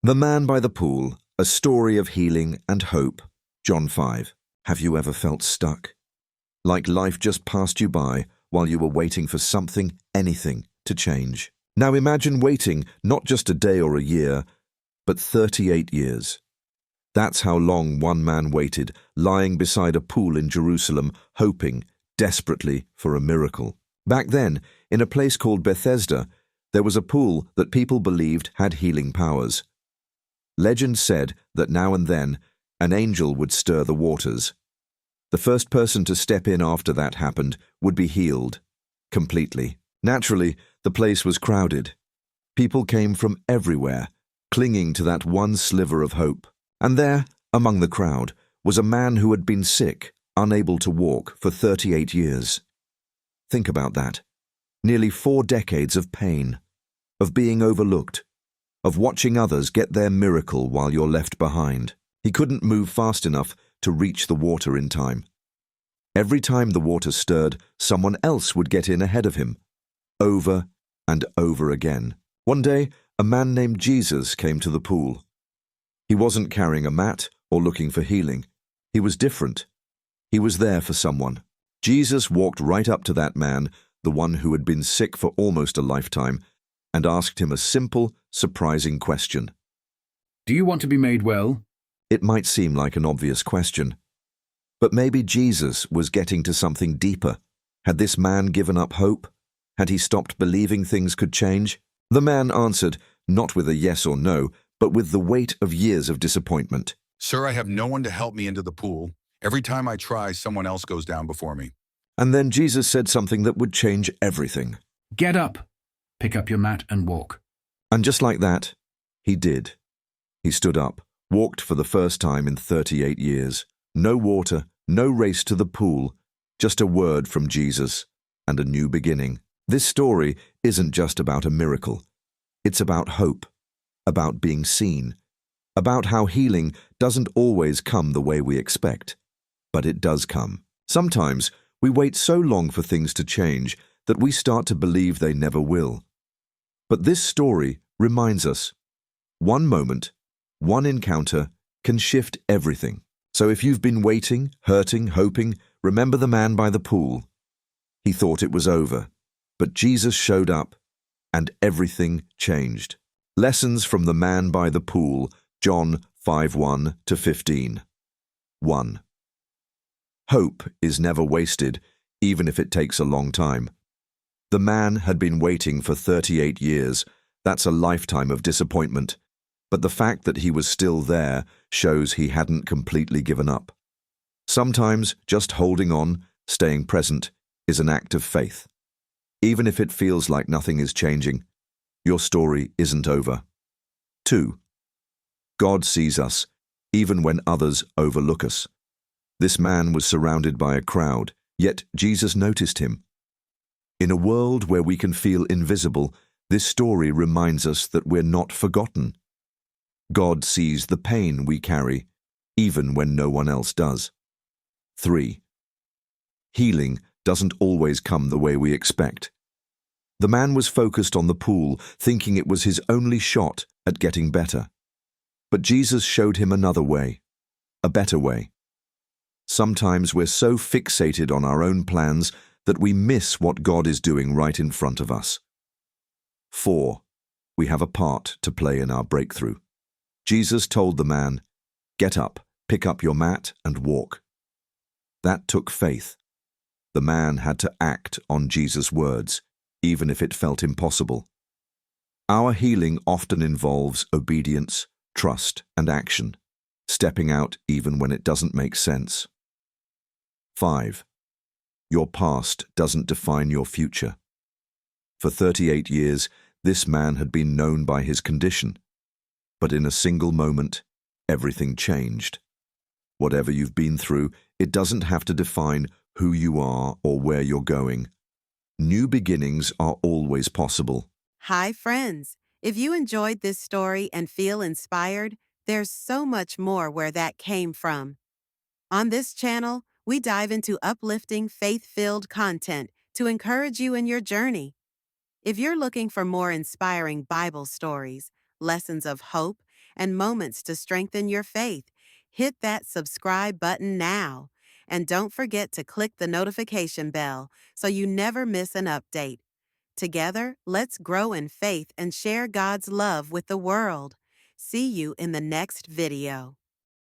The Man by the Pool, a story of healing and hope. John 5. Have you ever felt stuck? Like life just passed you by while you were waiting for something, anything, to change. Now imagine waiting not just a day or a year, but 38 years. That's how long one man waited, lying beside a pool in Jerusalem, hoping, desperately, for a miracle. Back then, in a place called Bethesda, there was a pool that people believed had healing powers. Legend said that now and then, an angel would stir the waters. The first person to step in after that happened would be healed, completely. Naturally, the place was crowded. People came from everywhere, clinging to that one sliver of hope. And there, among the crowd, was a man who had been sick, unable to walk, for 38 years. Think about that. Nearly 4 decades of pain, of being overlooked, of watching others get their miracle while you're left behind. He couldn't move fast enough to reach the water in time. Every time the water stirred, someone else would get in ahead of him, over and over again. One day, a man named Jesus came to the pool. He wasn't carrying a mat or looking for healing. He was different. He was there for someone. Jesus walked right up to that man, the one who had been sick for almost a lifetime, and asked him a simple, surprising question. Do you want to be made well? It might seem like an obvious question, but maybe Jesus was getting to something deeper. Had this man given up hope? Had he stopped believing things could change? The man answered, not with a yes or no, but with the weight of years of disappointment. Sir, I have no one to help me into the pool. Every time I try, someone else goes down before me. And then Jesus said something that would change everything. Get up, pick up your mat and walk. And just like that, he did. He stood up, walked for the first time in 38 years. No water, no race to the pool, just a word from Jesus and a new beginning. This story isn't just about a miracle. It's about hope, about being seen, about how healing doesn't always come the way we expect, but it does come. Sometimes we wait so long for things to change that we start to believe they never will. But this story reminds us, one moment, one encounter can shift everything. So if you've been waiting, hurting, hoping, remember the man by the pool. He thought it was over, but Jesus showed up and everything changed. Lessons from the man by the pool, John 5:1-15. 1. Hope is never wasted, even if it takes a long time. The man had been waiting for 38 years. That's a lifetime of disappointment. But the fact that he was still there shows he hadn't completely given up. Sometimes just holding on, staying present, is an act of faith. Even if it feels like nothing is changing, your story isn't over. 2. God sees us, even when others overlook us. This man was surrounded by a crowd, yet Jesus noticed him. In a world where we can feel invisible, this story reminds us that we're not forgotten. God sees the pain we carry, even when no one else does. 3. Healing doesn't always come the way we expect. The man was focused on the pool, thinking it was his only shot at getting better. But Jesus showed him another way, a better way. Sometimes we're so fixated on our own plans that we miss what God is doing right in front of us. 4. We have a part to play in our breakthrough. Jesus told the man, "Get up, pick up your mat and walk." That took faith. The man had to act on Jesus' words, even if it felt impossible. Our healing often involves obedience, trust, and action, stepping out even when it doesn't make sense. 5. Your past doesn't define your future. For 38 years, this man had been known by his condition. But in a single moment, everything changed. Whatever you've been through, it doesn't have to define who you are or where you're going. New beginnings are always possible. Hi, friends. If you enjoyed this story and feel inspired, there's so much more where that came from. On this channel, we dive into uplifting, faith-filled content to encourage you in your journey. If you're looking for more inspiring Bible stories, lessons of hope, and moments to strengthen your faith. Hit that subscribe button now. And don't forget to click the notification bell so you never miss an update. Together, let's grow in faith and share God's love with the world. See you in the next video.